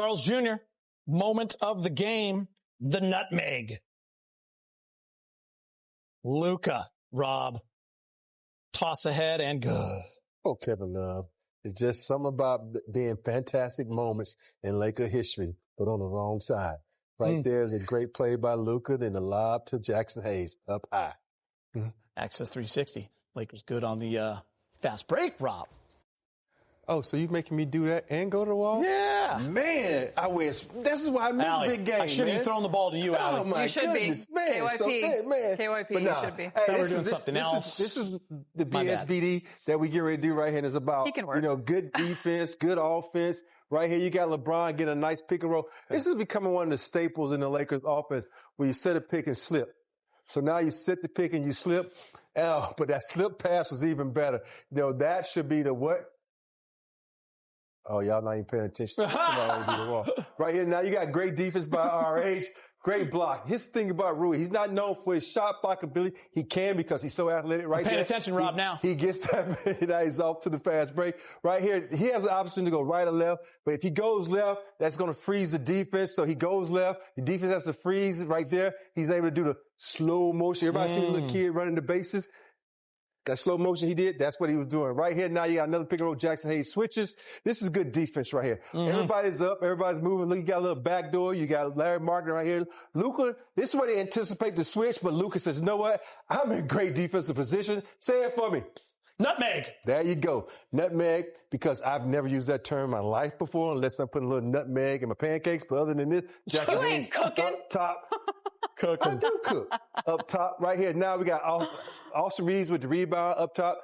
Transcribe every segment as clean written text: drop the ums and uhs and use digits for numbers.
Carl's Jr., moment of the game, the nutmeg. Luka, Rob, toss ahead and go. Oh, Kevin Love. It's just something about being fantastic moments in Laker history, but on the wrong side. Right there is a great play by Luka, then the lob to Jackson Hayes up high. Access 360. Lakers good on the fast break, Rob. Oh, so you making me do that and go to the wall? Yeah. Man, I wish. This is why I miss Allie, big game, I shouldn't have thrown the ball to you, Allie. Oh, my goodness, man. KYP. So, man. KYP, but you should be. Hey, we're doing something else. This is the BSBD that we get ready to do right here. And it's about, He can work. good defense, good offense. Right here, you got LeBron getting a nice pick and roll. This is becoming one of the staples in the Lakers offense where you set a pick and slip. So now you set the pick and you slip. Oh, but that slip pass was even better. That should be the what? Oh, y'all not even paying attention. Right here, now you got great defense by RH. Great block. His thing about Rui, he's not known for his shot block ability. He can because he's so athletic. Right Paying attention, Rob, now. He gets that. Now he's off to the fast break. Right here, he has an option to go right or left. But if he goes left, that's going to freeze the defense. So he goes left. The defense has to freeze right there. He's able to do the slow motion. Everybody seen the little kid running the bases? That slow motion he did, that's what he was doing. Right here, now you got another pick and roll. Jackson Hayes switches. This is good defense right here. Everybody's up. Everybody's moving. Look, you got a little back door. You got Larry Martin right here. Luka, this is where they anticipate the switch, but Luka says, you know what? I'm in great defensive position. Say it for me. Nutmeg. There you go. Nutmeg, because I've never used that term in my life before unless I'm putting a little nutmeg in my pancakes. But other than this, Jackson You ain't cooking. Up top. I do cook. Up top, right here. Now we got Austin Reaves with the rebound up top.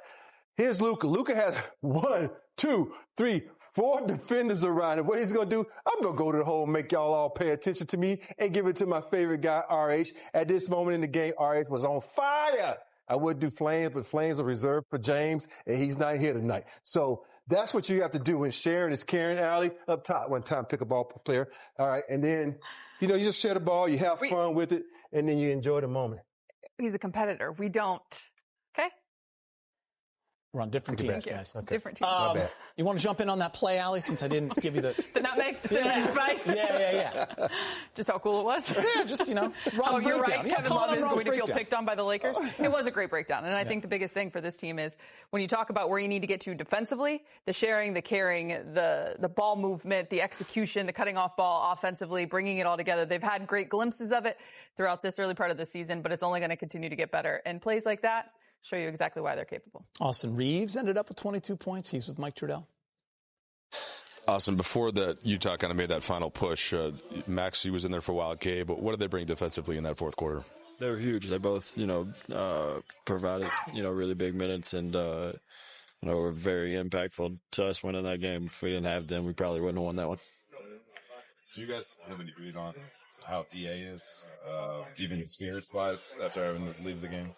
Here's Luka. Luka has 1, 2, 3, 4 defenders around him. What he's going to do, I'm going to go to the hole and make y'all all pay attention to me and give it to my favorite guy, RH. At this moment in the game, RH was on fire. I would do Flames, but Flames are reserved for James, and he's not here tonight. So that's what you have to do when Sharon is carrying Allie up top. One time, pick a ball player. All right, and then, you just share the ball, you have fun with it, and then you enjoy the moment. He's a competitor. We don't. Okay? We're on different teams, guys. Okay. Different teams. You want to jump in on that play, Allie, since I didn't give you the nutmeg, the cinnamon spice. Yeah. Just how cool it was. Yeah, just, Rob's you're breakdown. right. Yeah, Kevin Love is going to feel picked on by the Lakers. It was a great breakdown. And I think the biggest thing for this team is when you talk about where you need to get to defensively, the sharing, the carrying, the ball movement, the execution, the cutting off ball offensively, bringing it all together. They've had great glimpses of it throughout this early part of the season, but it's only going to continue to get better. And plays like that show you exactly why they're capable. Austin Reaves ended up with 22 points. He's with Mike Trudell. Awesome. Before that, Utah kind of made that final push. Maxey was in there for a while, Gabe, but what did they bring defensively in that fourth quarter? They were huge. They both, provided, really big minutes and, were very impactful to us winning that game. If we didn't have them, we probably wouldn't have won that one. Do you guys have any read on how DA is, even spirits-wise, after having to leave the game?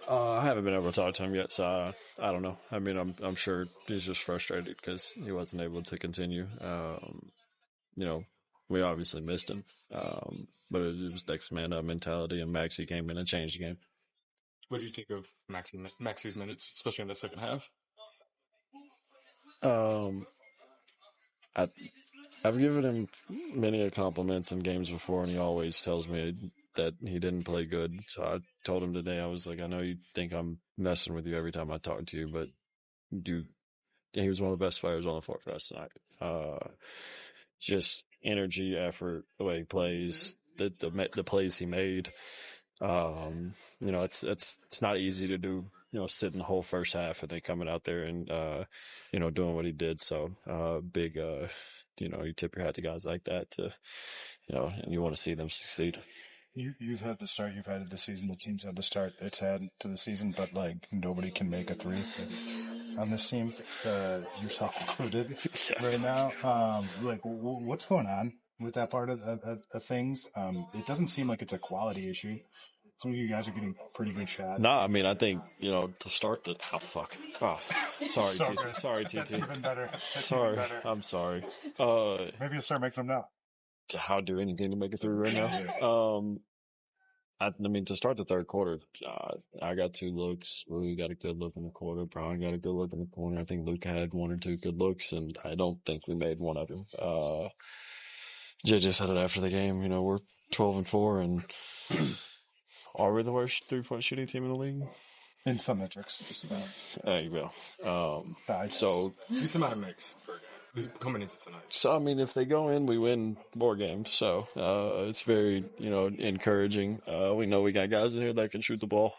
I haven't been able to talk to him yet, so I don't know. I mean, I'm sure he's just frustrated because he wasn't able to continue. We obviously missed him, but it was next man up mentality, and Maxey came in and changed the game. What did you think of Maxey's minutes, especially in the second half? I've given him many compliments in games before, and he always tells me that he didn't play good. So I told him today, I was like, I know you think I'm messing with you every time I talk to you, but he was one of the best players on the floor for us tonight. Just energy, effort, the way he plays, the plays he made. It's not easy to do, sit in the whole first half and then coming out there and, doing what he did. So, you tip your hat to guys like that to, and you want to see them succeed. You've had the start you've had this season. The team's had the start it's had to the season, but nobody can make a three on this team, yourself included, right now. What's going on with that part of things? It doesn't seem like it's a quality issue. Some of you guys are getting pretty good shots. No, I mean, I think, to start the... Oh, fuck. Oh, sorry, TT. Sorry, TT. That's even better. Sorry. I'm sorry. Maybe you'll start making them now. How do anything to make it through right now? I mean, to start the third quarter, I got 2 looks. Louis got a good look in the quarter. Brian got a good look in the corner. I think Luke had 1 or 2 good looks, and I don't think we made one of them. JJ said it after the game. We're 12-4, and are we the worst 3-point shooting team in the league? In some metrics, just about. There you go. So Decent amount of mix per game. This is coming into tonight. So, if they go in, we win more games. So, it's very, encouraging. We know we got guys in here that can shoot the ball.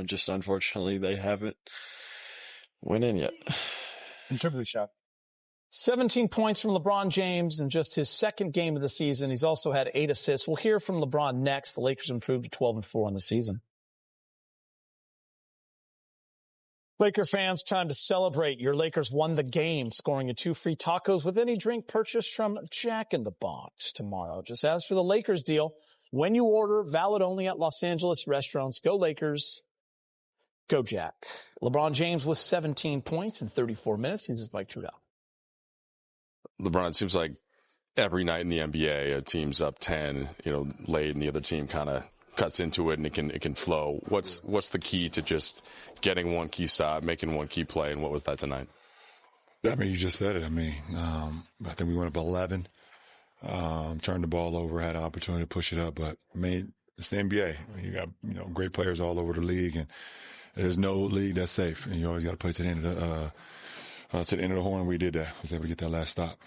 Just unfortunately, they haven't went in yet. In terms of the shot. 17 points from LeBron James in just his second game of the season. He's also had 8 assists. We'll hear from LeBron next. The Lakers improved to 12-4 on the season. Laker fans, time to celebrate. Your Lakers won the game, scoring you 2 free tacos with any drink purchased from Jack in the Box tomorrow. Just as for the Lakers deal, when you order, valid only at Los Angeles restaurants. Go Lakers. Go Jack. LeBron James with 17 points in 34 minutes. He's just Mike Trudeau. LeBron, it seems like every night in the NBA, a team's up 10, late, and the other team kind of cuts into it and it can flow. What's the key to just getting one key stop, making one key play, and what was that tonight? You just said it. I think we went up 11, turned the ball over, had an opportunity to push it up, but it's the NBA. You got great players all over the league, and there's no league that's safe, and you always got to play to the end of the horn. We did that. Was able to get that last stop.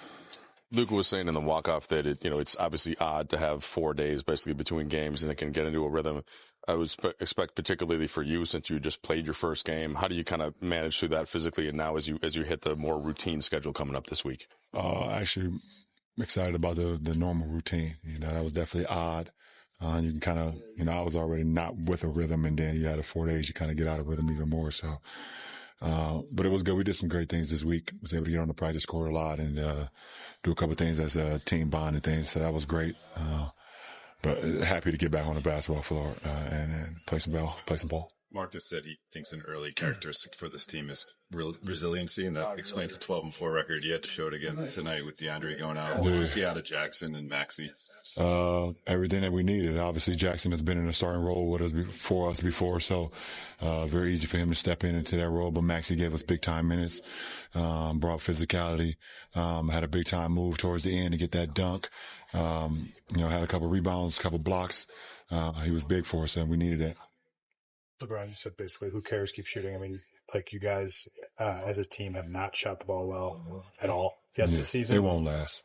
Luka was saying in the walk-off that it's obviously odd to have 4 days basically between games and it can get into a rhythm. I would expect particularly for you, since you just played your first game, how do you kind of manage through that physically and now as you hit the more routine schedule coming up this week? Actually, I'm excited about the normal routine. That was definitely odd. You can kind of, I was already not with a rhythm, and then you had 4 days, you kind of get out of rhythm even more. So, but it was good. We did some great things this week. Was able to get on the practice court a lot and do a couple of things as a team bond and things. So that was great. But happy to get back on the basketball floor and play some ball. Marcus said he thinks an early characteristic for this team is resiliency, and that explains the 12-4 record. You had to show it again tonight with DeAndre going out. What did you see out of Jackson and Maxey? Everything that we needed. Obviously, Jackson has been in a starting role with us before, so very easy for him to step into that role. But Maxey gave us big-time minutes, brought physicality, had a big-time move towards the end to get that dunk. Had a couple rebounds, a couple blocks. He was big for us, and we needed that. LeBron, you said basically, who cares? Keep shooting. You guys as a team have not shot the ball well at all yet this season. It won't last.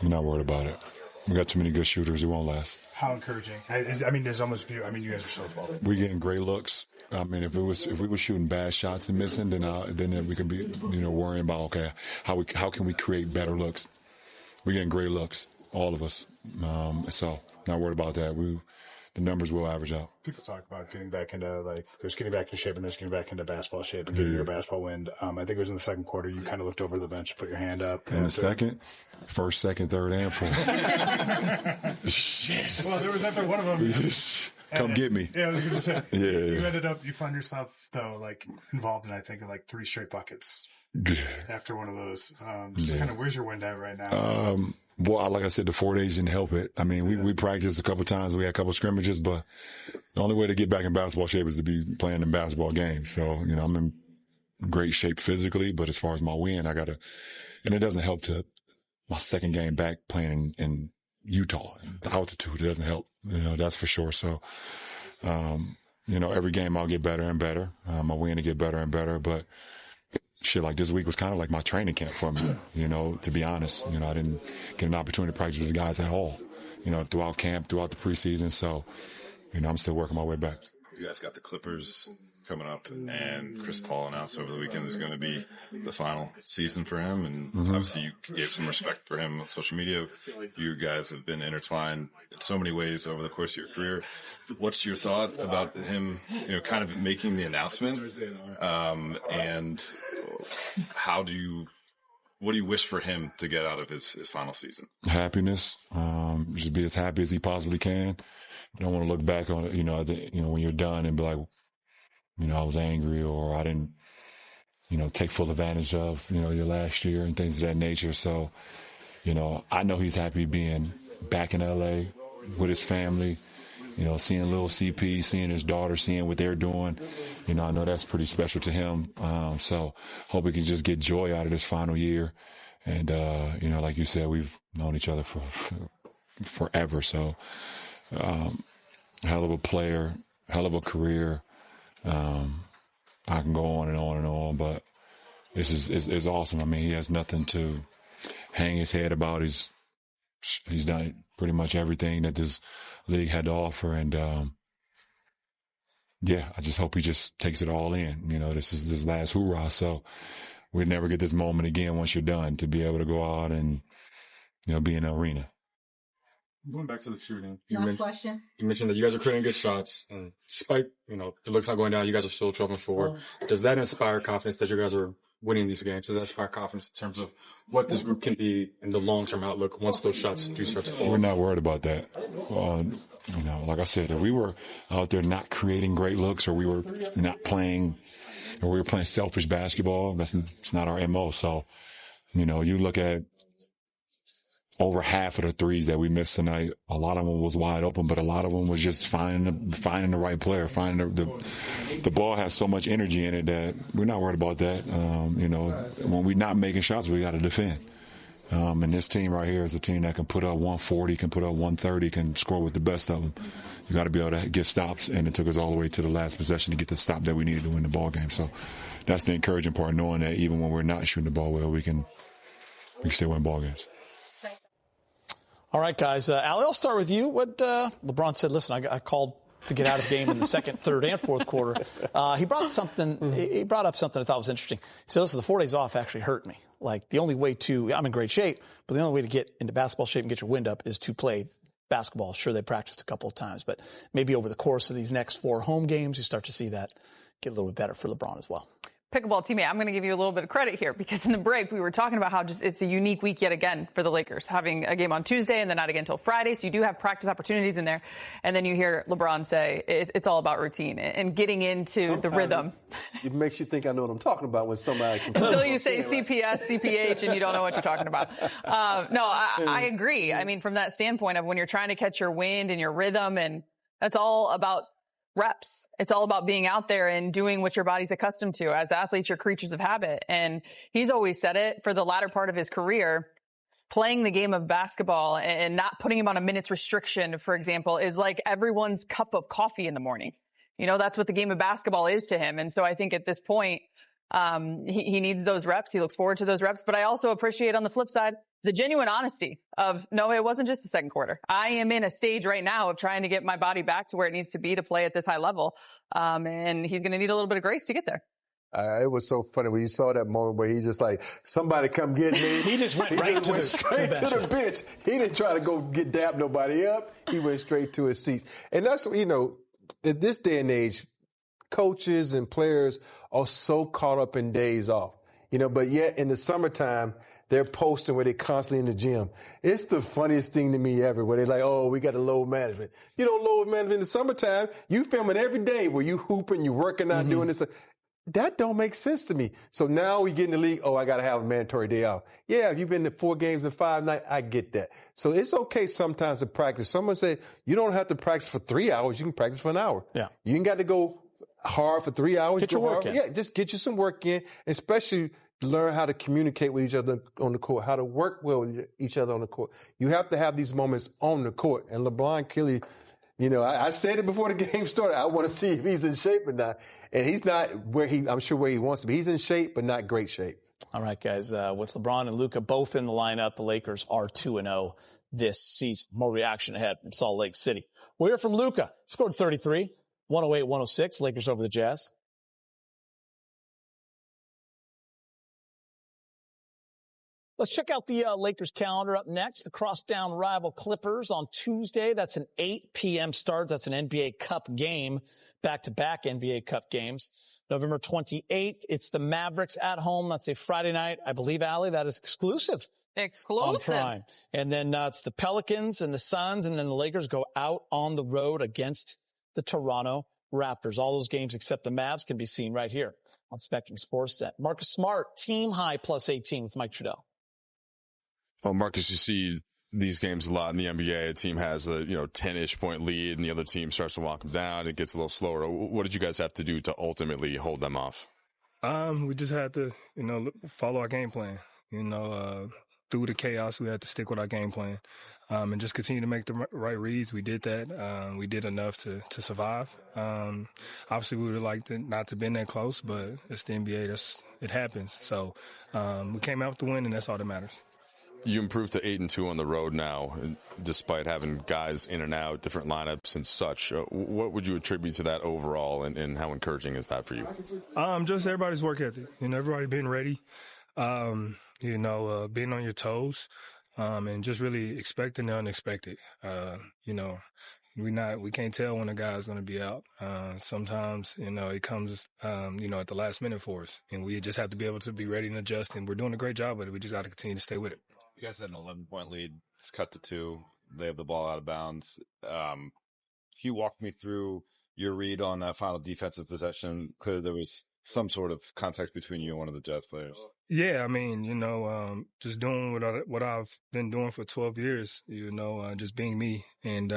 I'm not worried about it. We got too many good shooters. It won't last. How encouraging. There's almost a few. You guys are so small. We're getting great looks. If we were shooting bad shots and missing, then we could be, worrying about, okay, how can we create better looks? We're getting great looks, all of us. So not worried about that. The numbers will average out. People talk about getting back into there's getting back in shape and there's getting back into basketball shape and getting your basketball wind. I think it was in the second quarter. You kind of looked over the bench, put your hand up. In the second, first, second, third, and fourth. Shit. Well, there was after one of them. Come get me. Yeah, I was going to say. Yeah. You found yourself though, involved in, I think, 3 straight buckets. Yeah. After one of those, kind of where's your wind at right now? Well, like I said, the 4 days didn't help it. We practiced a couple times. We had a couple scrimmages, but the only way to get back in basketball shape is to be playing in basketball games. So, I'm in great shape physically, but as far as my wind, and it doesn't help to my second game back playing in Utah. The altitude, it doesn't help, that's for sure. So, every game I'll get better and better. My wind will get better and better, but shit, this week was kind of like my training camp for me, to be honest. I didn't get an opportunity to practice with the guys at all, throughout camp, throughout the preseason. So, I'm still working my way back. You guys got the Clippers coming up, and Chris Paul announced over the weekend is going to be the final season for him. And obviously you gave some respect for him on social media. You guys have been intertwined in so many ways over the course of your career. What's your thought about him, kind of making the announcement? And what do you wish for him to get out of his final season? Happiness. Just be as happy as he possibly can. You don't want to look back on it, when you're done and be like, I was angry or I didn't, take full advantage of, your last year and things of that nature. So, I know he's happy being back in LA with his family, seeing little CP, seeing his daughter, seeing what they're doing. I know that's pretty special to him. So hope we can just get joy out of this final year. And, like you said, we've known each other for forever. So, hell of a player, hell of a career. I can go on and on and on, but it's awesome. I mean, he has nothing to hang his head about. He's done pretty much everything that this league had to offer, and I just hope he just takes it all in. You know, this is his last hoorah, so we'd never get this moment again once you're done, to be able to go out and, you know, be in the arena. Going back to the shooting, question. You mentioned that you guys are creating good shots, and despite, you know, the looks not going down, you guys are still traveling forward. Does that inspire confidence that you guys are winning these games? Does that inspire confidence in terms of what this group can be in the long-term outlook once those shots do start to fall? We're not worried about that. You know, like I said, if we were out there not creating great looks, or we were not playing, or we were playing selfish basketball, it's not our MO. So, you know, you look at over half of the threes that we missed tonight, a lot of them was wide open, but a lot of them was just finding the right player, finding the ball has so much energy in it that we're not worried about that. You know, when we're not making shots, we got to defend. And this team right here is a team that can put up 140, can put up 130, can score with the best of them. You got to be able to get stops, and it took us all the way to the last possession to get the stop that we needed to win the ball game. So that's the encouraging part, knowing that even when we're not shooting the ball well, we can still win ball games. All right, guys. Allie, I'll start with you. What LeBron said, listen, I called to get out of the game in the second, third, and fourth quarter. He brought up something I thought was interesting. He said, listen, the 4 days off actually hurt me. Like, the only way I'm in great shape, but the only way to get into basketball shape and get your wind up is to play basketball. Sure, they practiced a couple of times, but maybe over the course of these next 4 home games, you start to see that get a little bit better for LeBron as well. Pickleball teammate, I'm going to give you a little bit of credit here, because in the break we were talking about how just it's a unique week yet again for the Lakers, having a game on Tuesday and then not again until Friday. So you do have practice opportunities in there. And then you hear LeBron say it's all about routine and getting into the rhythm. It makes you think I know what I'm talking about when somebody can until you say CPS, CPH, and you don't know what you're talking about. I agree. I mean, from that standpoint of when you're trying to catch your wind and your rhythm, and that's all about reps. It's all about being out there and doing what your body's accustomed to. As athletes, you're creatures of habit. And he's always said it for the latter part of his career, playing the game of basketball and not putting him on a minutes restriction, for example, is like everyone's cup of coffee in the morning. You know, that's what the game of basketball is to him. And so I think at this point, he needs those reps. He looks forward to those reps. But I also appreciate on the flip side, the genuine honesty of, no, it wasn't just the second quarter. I am in a stage right now of trying to get my body back to where it needs to be to play at this high level. And he's going to need a little bit of grace to get there. It was so funny when you saw that moment where he just like, somebody come get me. He just went straight to the bench. He didn't try to go dab nobody up. He went straight to his seats. And that's, you know, at this day and age, coaches and players are so caught up in days off, you know, but yet in the summertime, they're posting where they're constantly in the gym. It's the funniest thing to me ever, where they're like, oh, we got a load management. You don't load management in the summertime. You filming every day where you hooping, you working out, doing this. That don't make sense to me. So now we get in the league, oh, I got to have a mandatory day off. Yeah, if you've been to 4 games in 5 nights, I get that. So it's okay sometimes to practice. Someone said, you don't have to practice for 3 hours. You can practice for an hour. Yeah. You ain't got to go hard for 3 hours. Get your work in. Yeah, just get you some work in, especially learn how to communicate with each other on the court, how to work well with each other on the court. You have to have these moments on the court. And LeBron clearly, you know, I said it before the game started. I want to see if he's in shape or not. And he's not I'm sure where he wants to be. He's in shape, but not great shape. All right, guys. With LeBron and Luka both in the lineup, the Lakers are 2-0 this season. More reaction ahead from Salt Lake City. We'll hear from Luka. Scored 33, 108-106. Lakers over the Jazz. Let's check out the Lakers calendar up next. The crosstown rival Clippers on Tuesday. That's an 8 p.m. start. That's an NBA Cup game. Back-to-back NBA Cup games. November 28th, it's the Mavericks at home. That's a Friday night. I believe, Allie, that is exclusive. On Prime. And then it's the Pelicans and the Suns, and then the Lakers go out on the road against the Toronto Raptors. All those games except the Mavs can be seen right here on Spectrum Sportsnet. Marcus Smart, team high plus 18 with Mike Trudell. Well, Marcus, you see these games a lot in the NBA. A team has a 10-ish point lead, and the other team starts to walk them down. It gets a little slower. What did you guys have to do to ultimately hold them off? We just had to, follow our game plan. through the chaos, we had to stick with our game plan and just continue to make the right reads. We did that. We did enough to survive. Obviously, we would like not to been that close, but it's the NBA. It happens. So we came out with the win, and that's all that matters. You improved to 8-2 on the road now, despite having guys in and out, different lineups and such. What would you attribute to that overall, and how encouraging is that for you? Just everybody's work ethic. Everybody being ready, being on your toes, and just really expecting the unexpected. We can't tell when a guy's going to be out. Sometimes, it comes, at the last minute for us, and we just have to be able to be ready and adjust. And we're doing a great job with it. We just got to continue to stay with it. You guys had an 11-point lead. It's cut to 2. They have the ball out of bounds. Can you walk me through your read on that final defensive possession? Clearly there was some sort of contact between you and one of the Jazz players. Yeah, just doing what I've been doing for 12 years, just being me. And,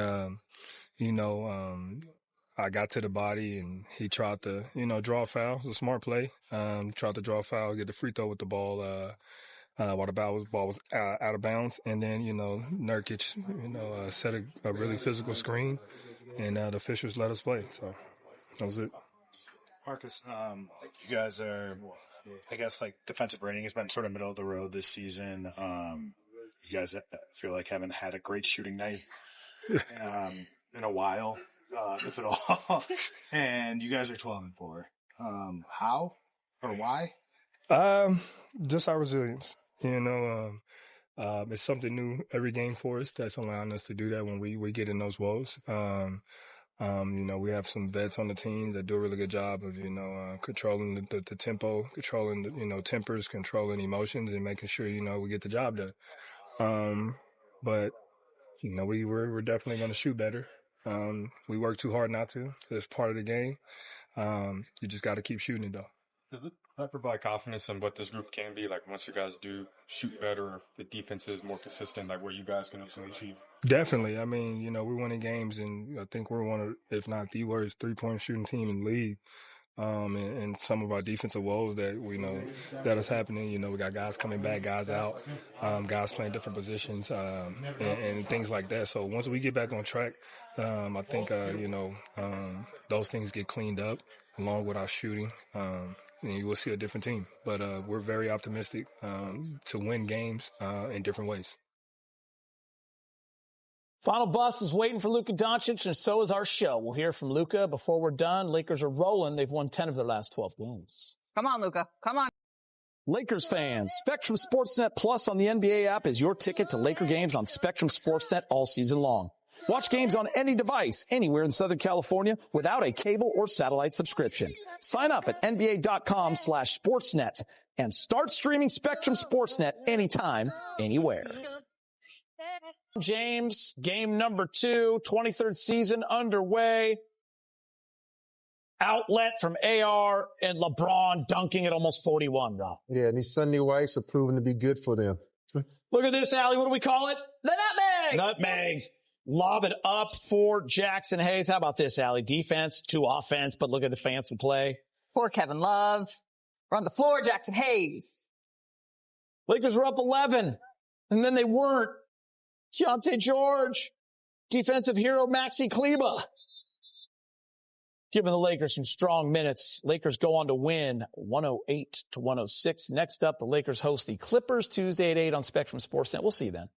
I got to the body and he tried to, draw a foul. It was a smart play. Tried to draw a foul, get the free throw with the ball, while the ball was out of bounds. And then, Nurkic, set a really physical screen, and the officials let us play. So that was it. Marcus, you guys are, I guess, defensive rating has been sort of middle of the road this season. You guys feel like haven't had a great shooting night in a while, if at all. And you guys are 12-4. How or why? Just our resilience. It's something new every game for us that's allowing us to do that when we get in those woes. We have some vets on the team that do a really good job of, controlling the tempo, controlling the, tempers, controlling emotions, and making sure, we get the job done. But we're definitely going to shoot better. We work too hard not to. It's part of the game. You just got to keep shooting it, though. Does that provide confidence in what this group can be? Once you guys do shoot better, if the defense is more consistent, where you guys can ultimately achieve? Definitely. We're winning games, and I think we're one of, if not the worst, 3-point shooting team in the league. And some of our defensive woes that we know that is happening. We got guys coming back, guys out, guys playing different positions, and things like that. So once we get back on track, I think, those things get cleaned up along with our shooting. And you will see a different team. But we're very optimistic to win games in different ways. Final bus is waiting for Luka Dončić, and so is our show. We'll hear from Luka before we're done. Lakers are rolling. They've won 10 of their last 12 games. Come on, Luka. Come on. Lakers fans, Spectrum Sportsnet Plus on the NBA app is your ticket to Laker games on Spectrum Sportsnet all season long. Watch games on any device, anywhere in Southern California, without a cable or satellite subscription. Sign up at nba.com/sportsnet and start streaming Spectrum Sportsnet anytime, anywhere. James, game number 2, 23rd season underway. Outlet from AR and LeBron dunking at almost 41, Rob. Yeah, and these Sunday whites are proving to be good for them. Look at this, Allie. What do we call it? The nutmeg. Nutmeg. Lob it up for Jackson Hayes. How about this, Allie? Defense to offense, but look at the fancy play. Poor Kevin Love. We're on the floor, Jackson Hayes. Lakers were up 11, and then they weren't. Keontae George, defensive hero Maxi Kleber, giving the Lakers some strong minutes. Lakers go on to win 108-106. Next up, the Lakers host the Clippers Tuesday at 8 on Spectrum Sportsnet. We'll see you then.